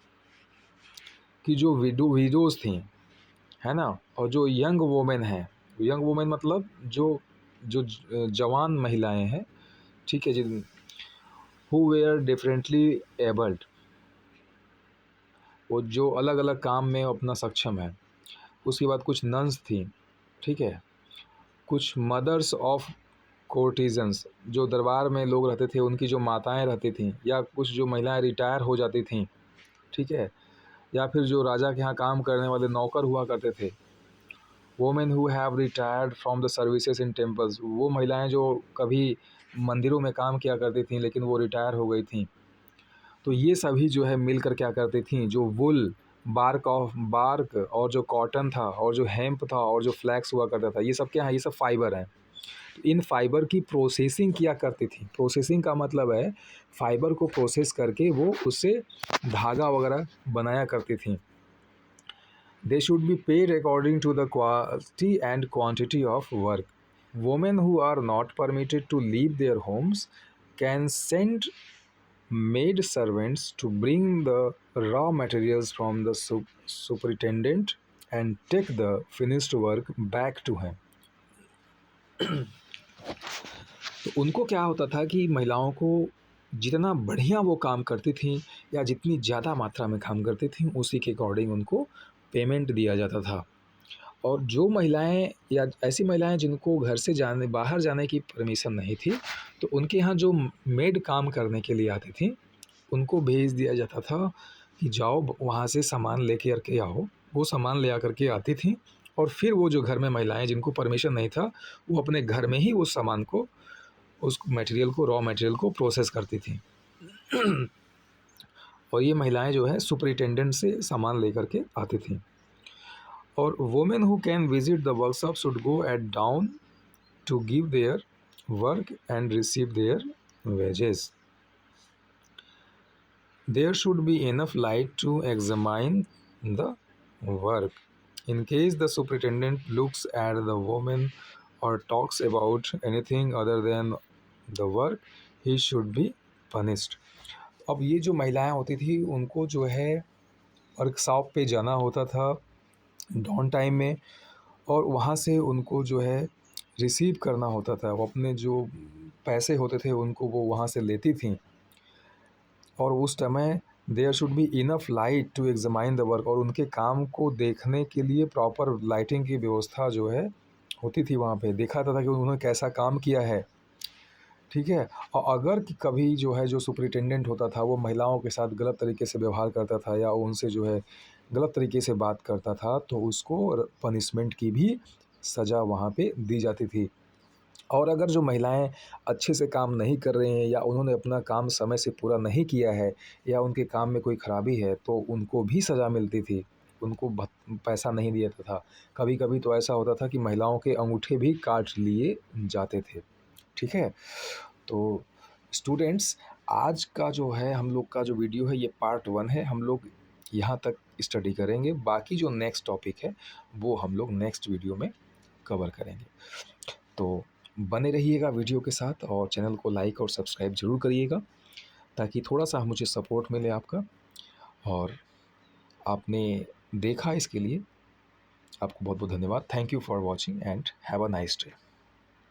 कि जो विडोज़ थी, है ना, और जो यंग वोमेन हैं, यंग वोमेन मतलब जो जो जवान महिलाएं हैं, ठीक है, जिन हु वेयर डिफरेंटली एबल्ड, वो जो अलग अलग काम में अपना सक्षम है। उसके बाद कुछ नन्स थी, ठीक है, कुछ मदर्स ऑफ कोर्टिजन्स, जो दरबार में लोग रहते थे, उनकी जो माताएं रहती थीं, या कुछ जो महिलाएं रिटायर हो जाती थीं, ठीक है, या फिर जो राजा के यहाँ काम करने वाले नौकर हुआ करते थे, women who have retired from the services in temples, वो महिलाएं जो कभी मंदिरों में काम किया करती थीं लेकिन वो रिटायर हो गई थीं, तो ये सभी जो है मिलकर क्या करती थीं, जो वुल, बार्क और जो कॉटन था और जो हेम्प था और जो फ्लैक्स हुआ करता था, ये सब क्या है, ये सब फाइबर हैं। इन फाइबर की प्रोसेसिंग किया करती थी। प्रोसेसिंग का मतलब है फाइबर को प्रोसेस करके वो उससे धागा वगैरह बनाया करती थी। They should be paid according to the quality and quantity of work. Women who are not permitted to leave their homes can send maid servants to bring the raw materials from the superintendent and take the finished work back to him. तो उनको क्या होता था कि महिलाओं को जितना बढ़िया वो काम करती थीं या जितनी ज़्यादा मात्रा में काम करती थीं, उसी के अकॉर्डिंग उनको पेमेंट दिया जाता था। और जो महिलाएं या ऐसी महिलाएं जिनको घर से बाहर जाने की परमिशन नहीं थी, तो उनके यहाँ जो मेड काम करने के लिए आती थी, उनको भेज दिया जाता था कि जाओ वहाँ से सामान लेके करके आओ। वो सामान ले आकर के आती थी और फिर वो जो घर में महिलाएं जिनको परमिशन नहीं था, वो अपने घर में ही उस सामान को, उस मटेरियल को, रॉ मटेरियल को प्रोसेस करती थी। और ये महिलाएं जो है सुपरिटेंडेंट से सामान लेकर के आती थी। और women who can visit the workshop should go at dawn to give their work and receive their wages. There should be enough light to examine the work. In case the superintendent looks at the woman or talks about anything other than the work, he should be punished. अब ये जो महिलाएं होती थी उनको जो है workshop पे जाना होता था डाउन टाइम में, और वहाँ से उनको जो है रिसीव करना होता था। वो अपने जो पैसे होते थे उनको वो वहाँ से लेती थीं, और उस समय there should be enough light to examine the work, और उनके काम को देखने के लिए प्रॉपर लाइटिंग की व्यवस्था जो है होती थी। वहाँ पे देखा जाता था कि उन्होंने कैसा काम किया है, ठीक है। और अगर कभी जो है जो सुपरिटेंडेंट होता था वो महिलाओं के साथ गलत तरीके से व्यवहार करता था या उनसे जो है गलत तरीके से बात करता था, तो उसको पनिशमेंट की भी सज़ा वहाँ पे दी जाती थी। और अगर जो महिलाएं अच्छे से काम नहीं कर रही हैं या उन्होंने अपना काम समय से पूरा नहीं किया है या उनके काम में कोई ख़राबी है, तो उनको भी सज़ा मिलती थी, उनको पैसा नहीं दिया जाता था। कभी कभी तो ऐसा होता था कि महिलाओं के अंगूठे भी काट लिए जाते थे, ठीक है। तो स्टूडेंट्स, आज का जो है हम लोग का जो वीडियो है ये पार्ट 1 है। हम लोग यहाँ तक स्टडी करेंगे, बाकी जो नेक्स्ट टॉपिक है वो हम लोग नेक्स्ट वीडियो में कवर करेंगे। तो बने रहिएगा वीडियो के साथ और चैनल को लाइक और सब्सक्राइब ज़रूर करिएगा ताकि थोड़ा सा मुझे सपोर्ट मिले आपका। और आपने देखा इसके लिए आपको बहुत बहुत धन्यवाद। Thank you for watching and have a nice day.